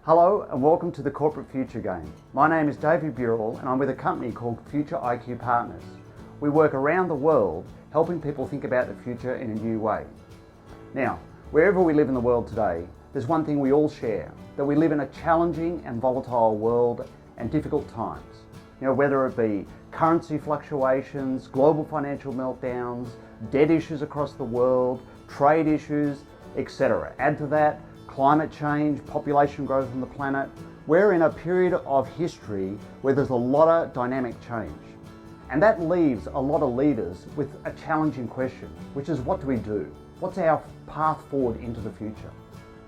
Hello and welcome to the Corporate Future Game. My name is David Burrell and I'm with a company called Future IQ Partners. We work around the world helping people think about the future in a new way. Now, wherever we live in the world today, there's one thing we all share, that we live in a challenging and volatile world and difficult times. Whether it be currency fluctuations, global financial meltdowns, debt issues across the world, trade issues, etc. Add to that climate change, population growth on the planet. We're in a period of history where there's a lot of dynamic change. And that leaves a lot of leaders with a challenging question, which is what do we do? What's our path forward into the future?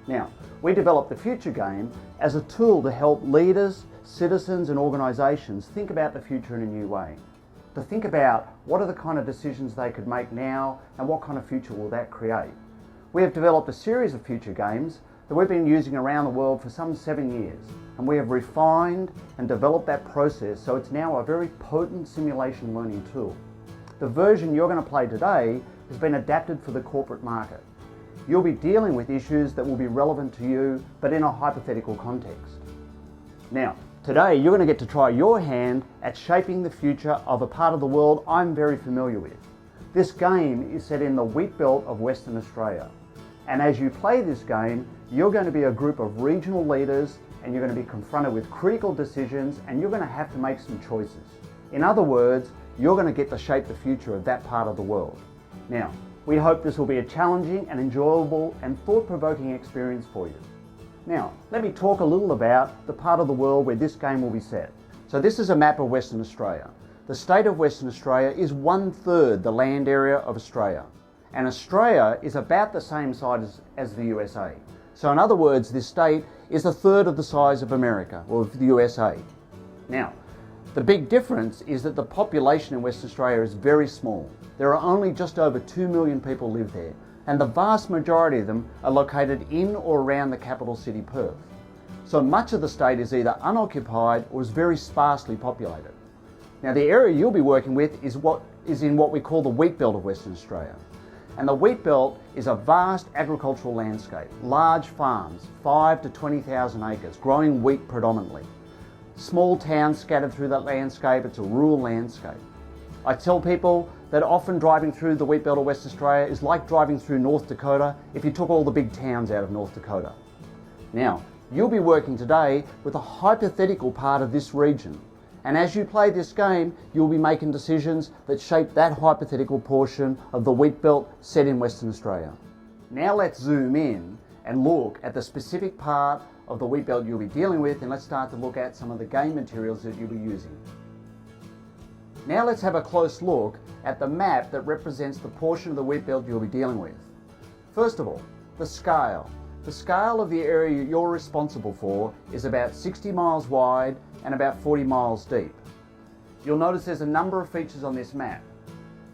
Now, we developed the Future Game as a tool to help leaders, citizens and organisations think about the future in a new way. To think about what are the kind of decisions they could make now and what kind of future will that create. We have developed a series of Future Games that we've been using around the world for some 7 years, and we have refined and developed that process so it's now a very potent simulation learning tool. The version you're going to play today has been adapted for the corporate market. You'll be dealing with issues that will be relevant to you, but in a hypothetical context. Now, today you're going to get to try your hand at shaping the future of a part of the world I'm very familiar with. This game is set in the wheat belt of Western Australia. And as you play this game, you're going to be a group of regional leaders and you're going to be confronted with critical decisions and you're going to have to make some choices. In other words, you're going to get to shape the future of that part of the world. Now, we hope this will be a challenging and enjoyable and thought-provoking experience for you. Now, let me talk a little about the part of the world where this game will be set. So this is a map of Western Australia. The state of Western Australia is 1/3 the land area of Australia. And Australia is about the same size as the USA. So in other words, this state is 1/3 of the size of America, or of the USA. Now, the big difference is that the population in Western Australia is very small. There are only just over 2 million people live there, and the vast majority of them are located in or around the capital city, Perth. So much of the state is either unoccupied or is very sparsely populated. Now, the area you'll be working with is in what we call the wheat belt of Western Australia. And the wheat belt is a vast agricultural landscape, large farms, 5 to 20,000 acres, growing wheat predominantly. Small towns scattered through that landscape. It's a rural landscape. I tell people that often driving through the wheat belt of Western Australia is like driving through North Dakota if you took all the big towns out of North Dakota. Now, you'll be working today with a hypothetical part of this region. And as you play this game, you'll be making decisions that shape that hypothetical portion of the wheat belt set in Western Australia. Now let's zoom in and look at the specific part of the wheat belt you'll be dealing with, and let's start to look at some of the game materials that you'll be using. Now let's have a close look at the map that represents the portion of the wheat belt you'll be dealing with. First of all, the scale. The scale of the area you're responsible for is about 60 miles wide and about 40 miles deep. You'll notice there's a number of features on this map.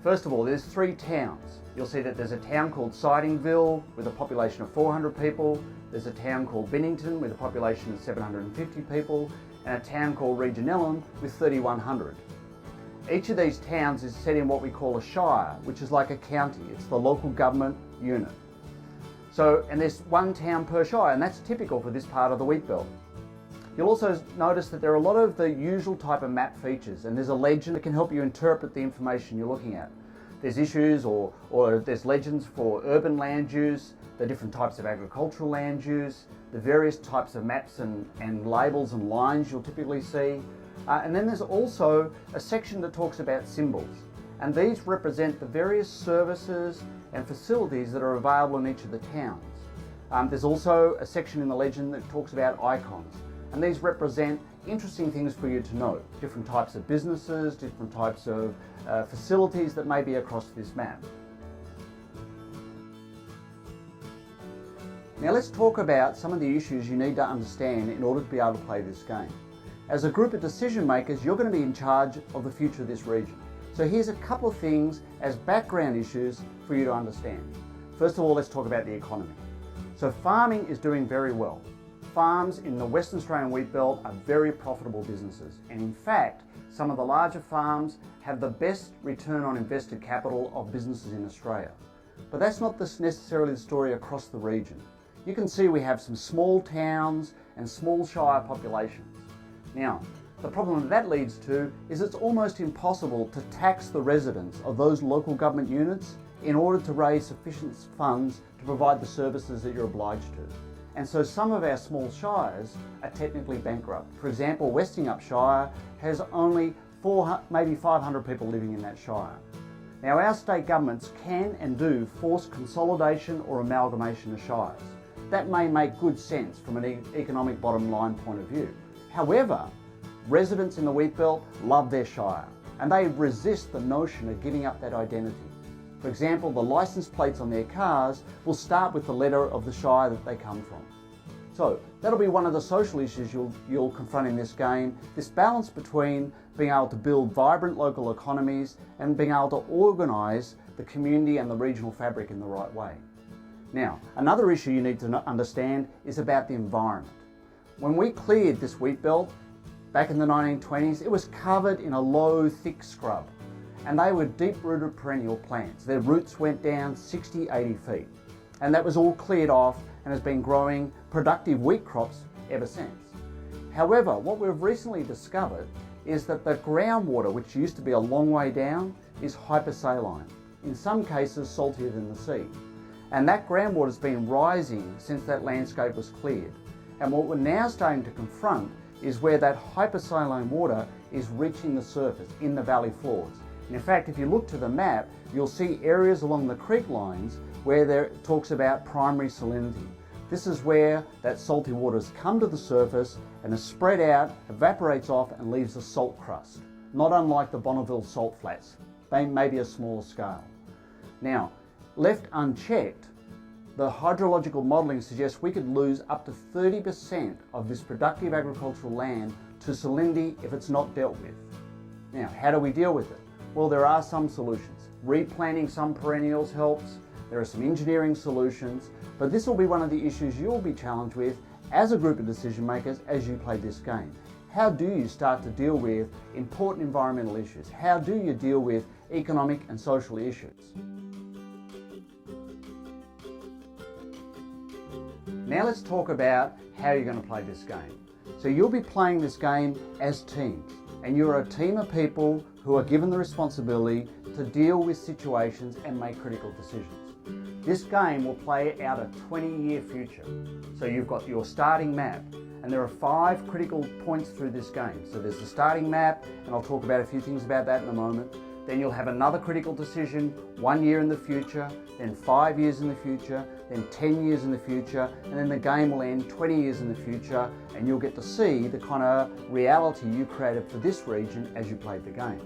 First of all, there's 3 towns. You'll see that there's a town called Sidingville with a population of 400 people, there's a town called Bennington with a population of 750 people, and a town called Regunellan with 3,100. Each of these towns is set in what we call a shire, which is like a county. It's the local government unit. And there's 1 town per shire, and that's typical for this part of the wheat belt. You'll also notice that there are a lot of the usual type of map features, and there's a legend that can help you interpret the information you're looking at. There's issues or there's legends for urban land use, the different types of agricultural land use, the various types of maps and labels and lines you'll typically see. And then there's also a section that talks about symbols. And these represent the various services and facilities that are available in each of the towns. There's also a section in the legend that talks about icons. And these represent interesting things for you to note. Different types of businesses, different types of facilities that may be across this map. Now let's talk about some of the issues you need to understand in order to be able to play this game. As a group of decision makers, you're going to be in charge of the future of this region. So here's a couple of things as background issues for you to understand. First of all, let's talk about the economy. So farming is doing very well. Farms in the Western Australian wheat belt are very profitable businesses, and in fact, some of the larger farms have the best return on invested capital of businesses in Australia. But that's not necessarily the story across the region. You can see we have some small towns and small shire populations. Now, the problem that leads to is it's almost impossible to tax the residents of those local government units in order to raise sufficient funds to provide the services that you're obliged to. And so some of our small shires are technically bankrupt. For example, Westingup Shire has only 400, maybe 500 people living in that shire. Now, our state governments can and do force consolidation or amalgamation of shires. That may make good sense from an economic bottom line point of view. However, residents in the Wheatbelt love their shire and they resist the notion of giving up that identity. For example, the license plates on their cars will start with the letter of the shire that they come from. So that'll be one of the social issues you'll confront in this game, this balance between being able to build vibrant local economies and being able to organise the community and the regional fabric in the right way. Now, another issue you need to understand is about the environment. When we cleared this Wheatbelt back in the 1920s, it was covered in a low, thick scrub, and they were deep-rooted perennial plants. Their roots went down 60, 80 feet, and that was all cleared off and has been growing productive wheat crops ever since. However, what we've recently discovered is that the groundwater, which used to be a long way down, is hypersaline, in some cases saltier than the sea. And that groundwater has been rising since that landscape was cleared. And what we're now starting to confront is where that hypersaline water is reaching the surface in the valley floors. And in fact, if you look to the map, you'll see areas along the creek lines where it talks about primary salinity. This is where that salty water has come to the surface and is spread out, evaporates off and leaves a salt crust, not unlike the Bonneville salt flats, maybe a smaller scale. Now, left unchecked, the hydrological modelling suggests we could lose up to 30% of this productive agricultural land to salinity if it's not dealt with. Now, how do we deal with it? Well, there are some solutions. Replanting some perennials helps. There are some engineering solutions, but this will be one of the issues you'll be challenged with as a group of decision makers as you play this game. How do you start to deal with important environmental issues? How do you deal with economic and social issues? Now let's talk about how you're going to play this game. So you'll be playing this game as teams, and you're a team of people who are given the responsibility to deal with situations and make critical decisions. This game will play out a 20-year future. So you've got your starting map, and there are 5 critical points through this game. So there's the starting map, and I'll talk about a few things about that in a moment. Then you'll have another critical decision 1 year in the future, then 5 years in the future, then 10 years in the future, and then the game will end 20 years in the future, and you'll get to see the kind of reality you created for this region as you played the game.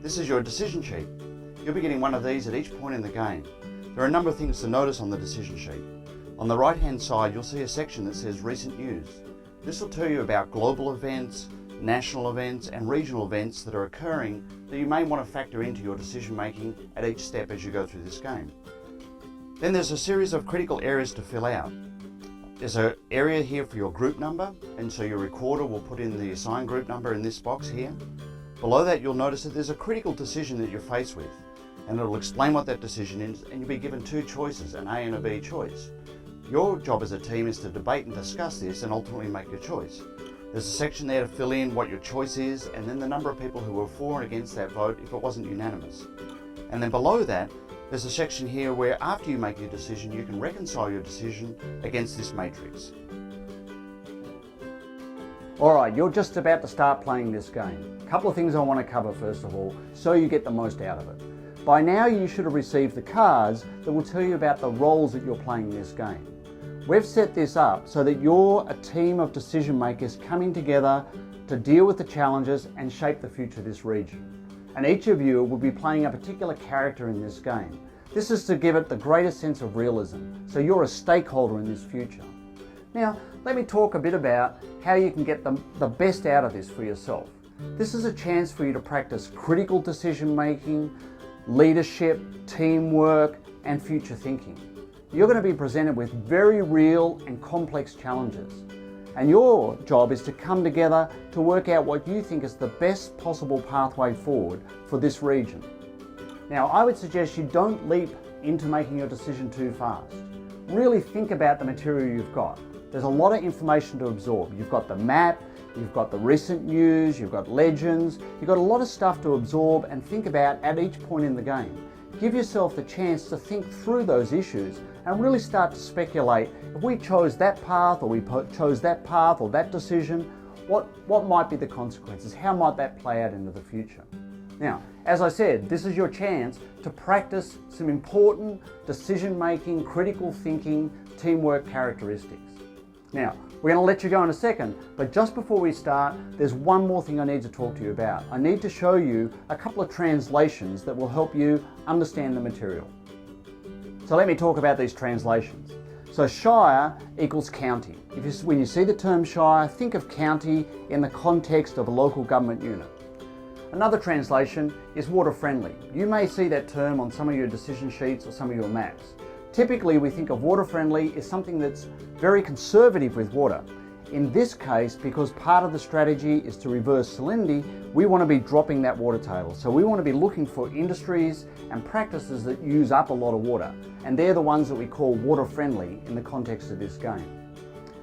This is your decision sheet. You'll be getting one of these at each point in the game. There are a number of things to notice on the decision sheet. On the right hand side you'll see a section that says recent news. This will tell you about global events, national events and regional events that are occurring that you may want to factor into your decision making at each step as you go through this game. Then there's a series of critical areas to fill out. There's an area here for your group number, and so your recorder will put in the assigned group number in this box here. Below that you'll notice that there's a critical decision that you're faced with, and it'll explain what that decision is, and you'll be given 2 choices, an A and a B choice. Your job as a team is to debate and discuss this and ultimately make your choice. There's a section there to fill in what your choice is, and then the number of people who were for and against that vote if it wasn't unanimous. And then below that, there's a section here where after you make your decision, you can reconcile your decision against this matrix. Alright, you're just about to start playing this game. A couple of things I want to cover first of all, so you get the most out of it. By now you should have received the cards that will tell you about the roles that you're playing in this game. We've set this up so that you're a team of decision makers coming together to deal with the challenges and shape the future of this region. And each of you will be playing a particular character in this game. This is to give it the greatest sense of realism, so you're a stakeholder in this future. Now, let me talk a bit about how you can get the best out of this for yourself. This is a chance for you to practice critical decision making, leadership, teamwork, and future thinking. You're going to be presented with very real and complex challenges. And your job is to come together to work out what you think is the best possible pathway forward for this region. Now, I would suggest you don't leap into making your decision too fast. really think about the material you've got. There's a lot of information to absorb. You've got the map, you've got the recent news, you've got legends, you've got a lot of stuff to absorb and think about at each point in the game. Give yourself the chance to think through those issues and really start to speculate. If we chose that path, or we chose that path or that decision, what might be the consequences? How might that play out into the future? Now, as I said, this is your chance to practice some important decision-making, critical thinking, teamwork characteristics. Now, we're going to let you go in a second, but just before we start, there's one more thing I need to talk to you about. I need to show you a couple of translations that will help you understand the material. So let me talk about these translations. So shire equals county. When you see the term shire, think of county in the context of a local government unit. Another translation is water friendly. You may see that term on some of your decision sheets or some of your maps. Typically, we think of water friendly as something that's very conservative with water. In this case, because part of the strategy is to reverse salinity, we want to be dropping that water table. So we want to be looking for industries and practices that use up a lot of water. And they're the ones that we call water friendly in the context of this game.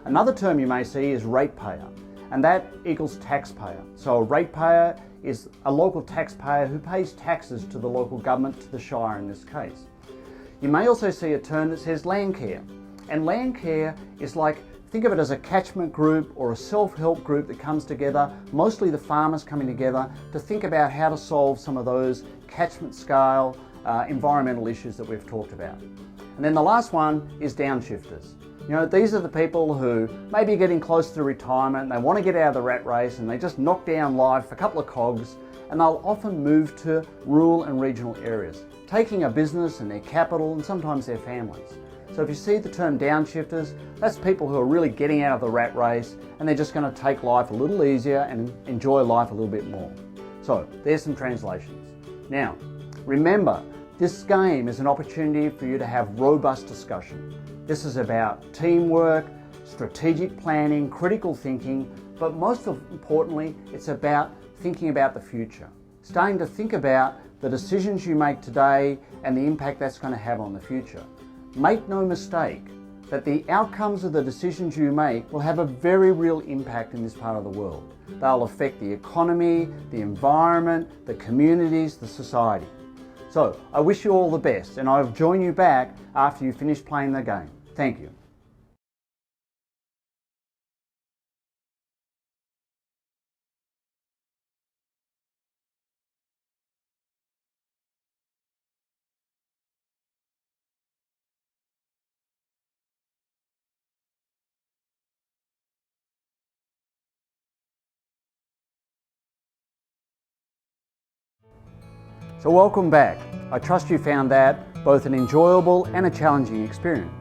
Another term you may see is ratepayer, and that equals taxpayer. So a ratepayer is a local taxpayer who pays taxes to the local government, to the shire in this case. You may also see a term that says land care, and land care is like, think of it as a catchment group or a self-help group that comes together, mostly the farmers coming together to think about how to solve some of those catchment scale environmental issues that we've talked about. And then the last one is downshifters. You know, these are the people who may be getting close to retirement, they want to get out of the rat race and they just knock down life a couple of cogs, and they'll often move to rural and regional areas, taking a business and their capital and sometimes their families. So if you see the term downshifters, that's people who are really getting out of the rat race and they're just going to take life a little easier and enjoy life a little bit more. So there's some translations. Now, remember, this game is an opportunity for you to have robust discussion. This is about teamwork, strategic planning, critical thinking, but most importantly, it's about thinking about the future. Starting to think about the decisions you make today and the impact that's going to have on the future. Make no mistake that the outcomes of the decisions you make will have a very real impact in this part of the world. They'll affect the economy, the environment, the communities, the society. So I wish you all the best, and I'll join you back after you finish playing the game. Thank you. So welcome back. I trust you found that both an enjoyable and a challenging experience.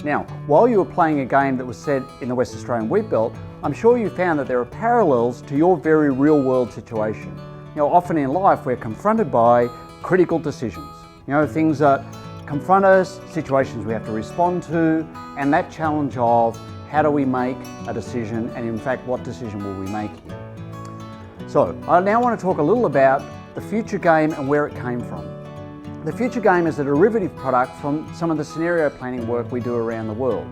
Now, while you were playing a game that was set in the West Australian wheat belt, I'm sure you found that there are parallels to your very real world situation. You know, often in life we're confronted by critical decisions. You know, things that confront us, situations we have to respond to, and that challenge of how do we make a decision, and in fact, what decision will we make here? So, I now want to talk a little about the Future Game and where it came from. The Future Game is a derivative product from some of the scenario planning work we do around the world.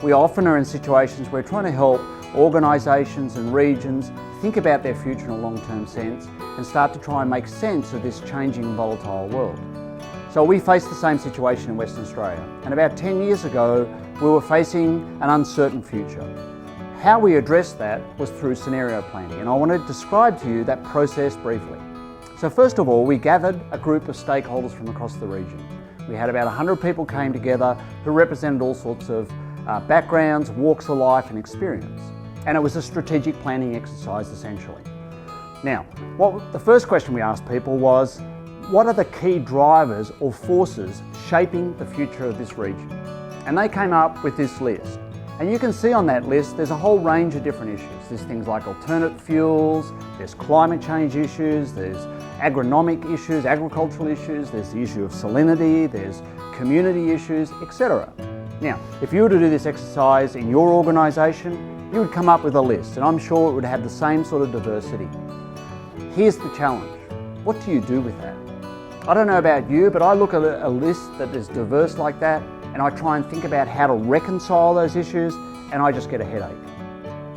We often are in situations where we're trying to help organisations and regions think about their future in a long-term sense and start to try and make sense of this changing and volatile world. So we faced the same situation in Western Australia, and about 10 years ago we were facing an uncertain future. How we addressed that was through scenario planning, and I want to describe to you that process briefly. So first of all, we gathered a group of stakeholders from across the region. We had about 100 people came together who represented all sorts of backgrounds, walks of life and experience. And it was a strategic planning exercise essentially. Now, the first question we asked people was, what are the key drivers or forces shaping the future of this region? And they came up with this list. And you can see on that list there's a whole range of different issues. There's things like alternate fuels, there's climate change issues, there's agronomic issues, agricultural issues, there's the issue of salinity, there's community issues, etc. Now, if you were to do this exercise in your organisation, you would come up with a list, and I'm sure it would have the same sort of diversity. Here's the challenge. What do you do with that? I don't know about you, but I look at a list that is diverse like that, and I try and think about how to reconcile those issues, and I just get a headache.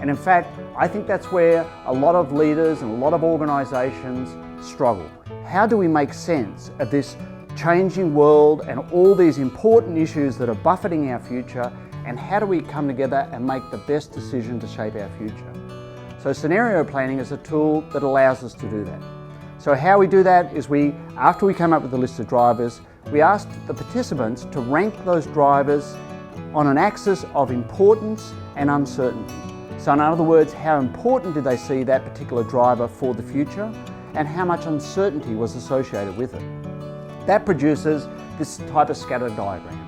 And in fact, I think that's where a lot of leaders and a lot of organisations struggle. How do we make sense of this changing world and all these important issues that are buffeting our future, and how do we come together and make the best decision to shape our future? So scenario planning is a tool that allows us to do that. So how we do that is after we came up with the list of drivers, we asked the participants to rank those drivers on an axis of importance and uncertainty. So in other words, how important did they see that particular driver for the future, and how much uncertainty was associated with it. That produces this type of scatter diagram.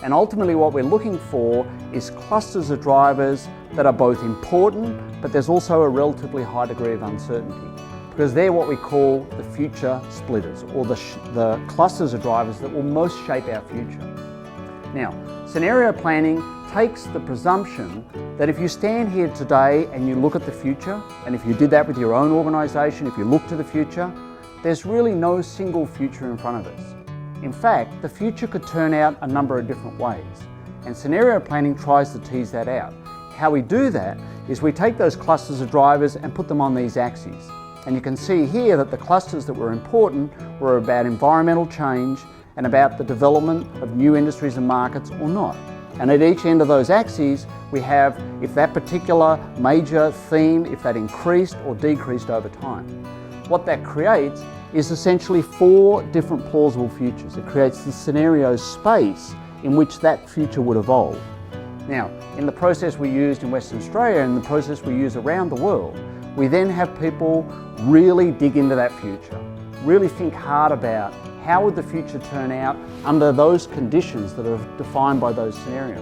And ultimately what we're looking for is clusters of drivers that are both important, but there's also a relatively high degree of uncertainty, because they're what we call the future splitters, or the clusters of drivers that will most shape our future. Now, scenario planning takes the presumption that if you stand here today and you look at the future, and if you did that with your own organisation, if you look to the future, there's really no single future in front of us. In fact, the future could turn out a number of different ways, and scenario planning tries to tease that out. How we do that is we take those clusters of drivers and put them on these axes. And you can see here that the clusters that were important were about environmental change and about the development of new industries and markets or not. And at each end of those axes, we have if that particular major theme, if that increased or decreased over time. What that creates is essentially 4 different plausible futures. It creates the scenario space in which that future would evolve. Now, in the process we used in Western Australia and the process we use around the world, we then have people really dig into that future, really think hard about how would the future turn out under those conditions that are defined by those scenarios.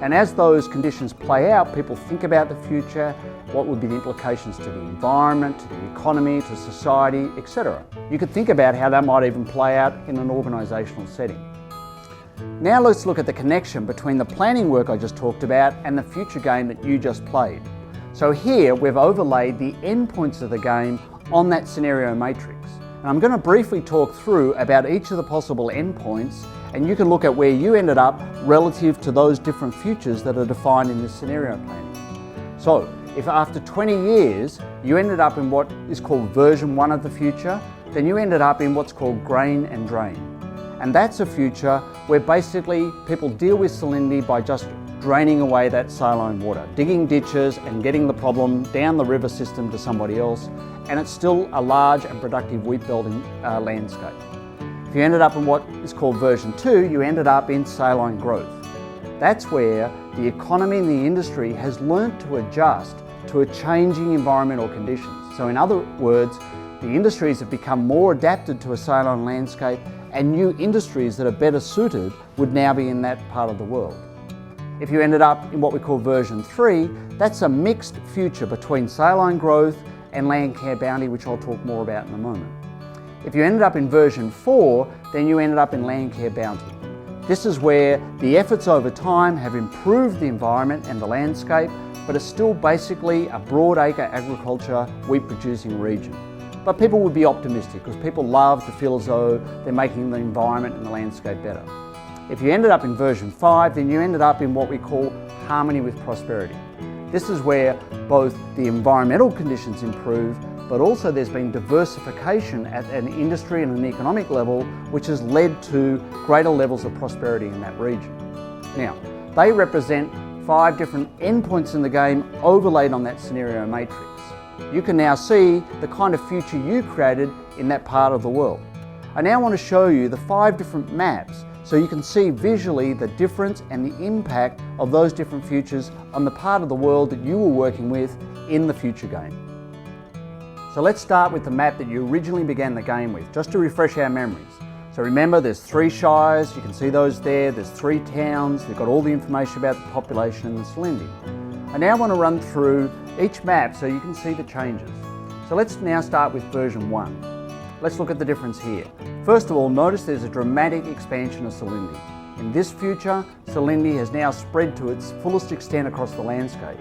And as those conditions play out, people think about the future, what would be the implications to the environment, to the economy, to society, etc. You could think about how that might even play out in an organisational setting. Now let's look at the connection between the planning work I just talked about and the future game that you just played. So here we've overlaid the endpoints of the game on that scenario matrix. And I'm going to briefly talk through about each of the possible endpoints, and you can look at where you ended up relative to those different futures that are defined in this scenario planning. So if after 20 years you ended up in what is called version 1 of the future, then you ended up in what's called grain and drain. And that's a future where basically people deal with salinity by just draining away that saline water, digging ditches and getting the problem down the river system to somebody else, and it's still a large and productive wheat belting landscape. If you ended up in what is called version 2, you ended up in saline growth. That's where the economy and the industry has learnt to adjust to a changing environmental conditions. So in other words, the industries have become more adapted to a saline landscape, and new industries that are better suited would now be in that part of the world. If you ended up in what we call version 3, that's a mixed future between saline growth and land care bounty, which I'll talk more about in a moment. If you ended up in version 4, then you ended up in land care bounty. This is where the efforts over time have improved the environment and the landscape, but it's still basically a broadacre agriculture, wheat producing region. But people would be optimistic because people love to feel as though they're making the environment and the landscape better. If you ended up in version 5, then you ended up in what we call harmony with prosperity. This is where both the environmental conditions improve, but also there's been diversification at an industry and an economic level, which has led to greater levels of prosperity in that region. Now, they represent 5 different endpoints in the game overlaid on that scenario matrix. You can now see the kind of future you created in that part of the world. I now want to show you the 5 different maps so you can see visually the difference and the impact of those different futures on the part of the world that you were working with in the future game. So let's start with the map that you originally began the game with, just to refresh our memories. So remember, there's 3 shires, you can see those there, there's 3 towns, they've got all the information about the population and the salinity. I now want to run through each map so you can see the changes. So let's now start with version 1. Let's look at the difference here. First of all, notice there's a dramatic expansion of salinity. In this future, salinity has now spread to its fullest extent across the landscape.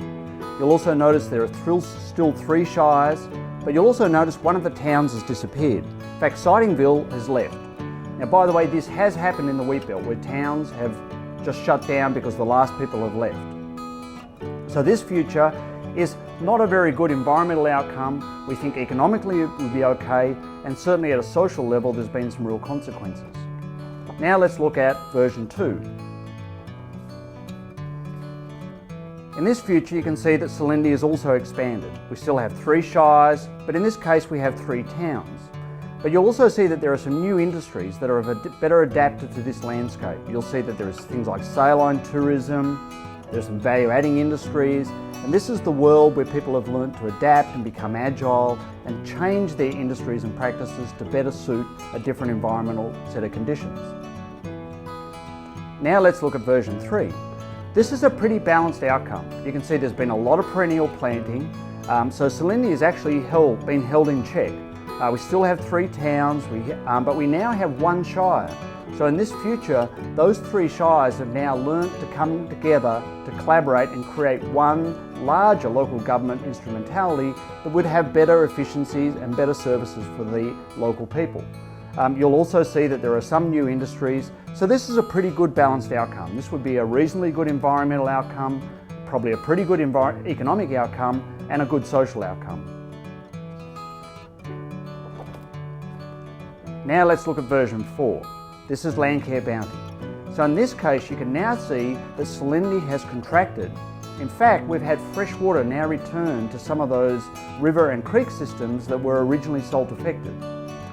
You'll also notice there are still 3 shires, but you'll also notice one of the towns has disappeared. In fact, Sidingville has left. Now, by the way, this has happened in the wheat belt where towns have just shut down because the last people have left. So this future is not a very good environmental outcome. We think economically it would be okay, and certainly at a social level there's been some real consequences. Now let's look at version 2. In this future you can see that Salindi is also expanded. We still have 3 shires, but in this case we have 3 towns. But you'll also see that there are some new industries that are better adapted to this landscape. You'll see that there's things like saline tourism, there's some value-adding industries, and this is the world where people have learned to adapt and become agile and change their industries and practices to better suit a different environmental set of conditions. Now let's look at version 3. This is a pretty balanced outcome. You can see there's been a lot of perennial planting, so Salindi has actually been held in check. We still have 3 towns, but we now have 1 shire. So in this future, those 3 shires have now learnt to come together to collaborate and create one larger local government instrumentality that would have better efficiencies and better services for the local people. You'll also see that there are some new industries, so this is a pretty good balanced outcome. This would be a reasonably good environmental outcome, probably a pretty good economic outcome, and a good social outcome. Now let's look at version 4. This is Landcare Bounty. So in this case you can now see that Salindi has contracted. In fact, we've had fresh water now return to some of those river and creek systems that were originally salt affected.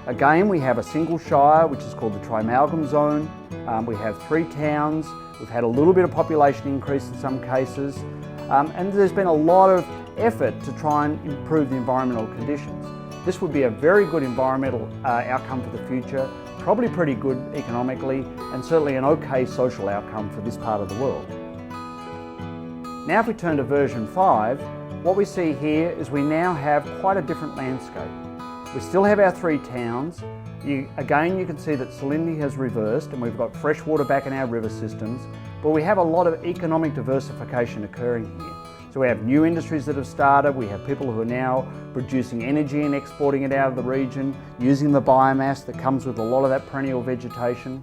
Again, we have a single shire which is called the Trimalgam Zone. We have 3 towns. We've had a little bit of population increase in some cases. And there's been a lot of effort to try and improve the environmental conditions. This would be a very good environmental outcome for the future, probably pretty good economically, and certainly an okay social outcome for this part of the world. Now if we turn to version 5, what we see here is we now have quite a different landscape. We still have our 3 towns. Again, you can see that Salindi has reversed and we've got fresh water back in our river systems, but we have a lot of economic diversification occurring here. So we have new industries that have started, we have people who are now producing energy and exporting it out of the region, using the biomass that comes with a lot of that perennial vegetation.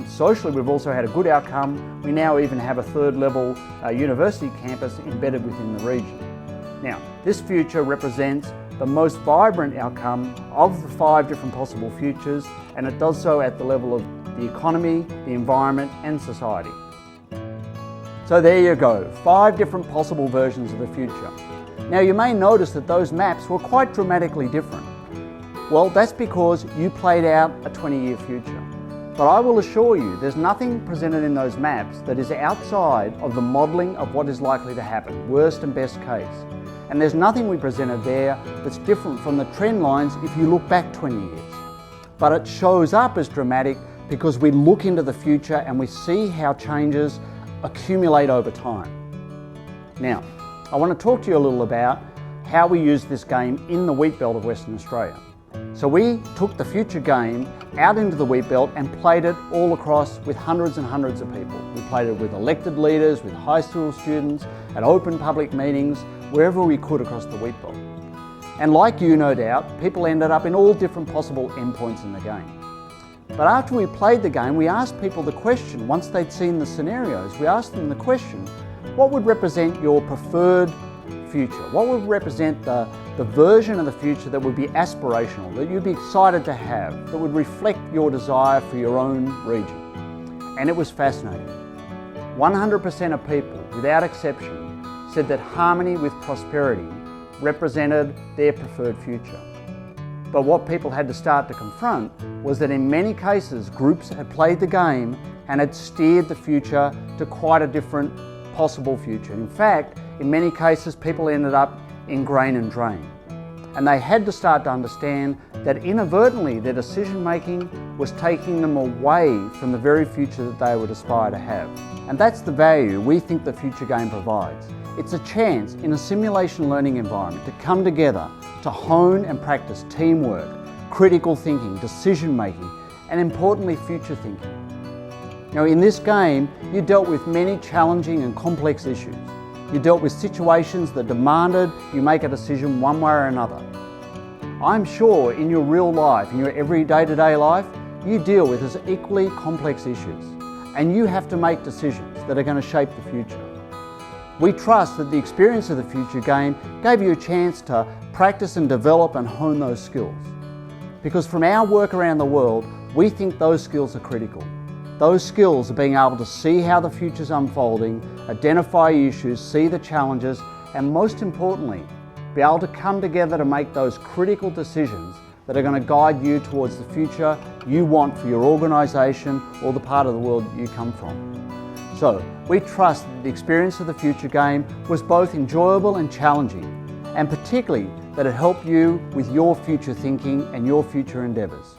Socially, we've also had a good outcome. We now even have a 3rd level university campus embedded within the region. Now, this future represents the most vibrant outcome of the 5 different possible futures, and it does so at the level of the economy, the environment and society. So there you go, 5 different possible versions of the future. Now you may notice that those maps were quite dramatically different. Well, that's because you played out a 20-year future. But I will assure you, there's nothing presented in those maps that is outside of the modelling of what is likely to happen, worst and best case. And there's nothing we presented there that's different from the trend lines if you look back 20 years. But it shows up as dramatic because we look into the future and we see how changes accumulate over time. Now, I want to talk to you a little about how we use this game in the wheat belt of Western Australia. So we took the future game out into the wheat belt and played it all across with hundreds and hundreds of people. We played it with elected leaders, with high school students, at open public meetings, wherever we could across the wheat belt. And like you, no doubt, people ended up in all different possible endpoints in the game. But after we played the game, we asked people the question, once they'd seen the scenarios, we asked them the question, what would represent your preferred future? What would represent the version of the future that would be aspirational, that you'd be excited to have, that would reflect your desire for your own region? And it was fascinating. 100% of people, without exception, said that harmony with prosperity represented their preferred future. But what people had to start to confront was that in many cases groups had played the game and had steered the future to quite a different possible future. In fact, in many cases people ended up in grain and drain. And they had to start to understand that inadvertently their decision making was taking them away from the very future that they would aspire to have. And that's the value we think the future game provides. It's a chance in a simulation learning environment to come together to hone and practice teamwork, critical thinking, decision making, and importantly future thinking. Now in this game, you dealt with many challenging and complex issues. You dealt with situations that demanded you make a decision one way or another. I'm sure in your real life, in your every day-to-day life, you deal with as equally complex issues. and you have to make decisions that are going to shape the future. We trust that the experience of the Future Game gave you a chance to practice and develop and hone those skills. Because from our work around the world, we think those skills are critical. Those skills are being able to see how the future's unfolding, identify issues, see the challenges, and most importantly, be able to come together to make those critical decisions that are going to guide you towards the future you want for your organisation or the part of the world that you come from. So, we trust that the experience of the Future Game was both enjoyable and challenging, and particularly that it helped you with your future thinking and your future endeavours.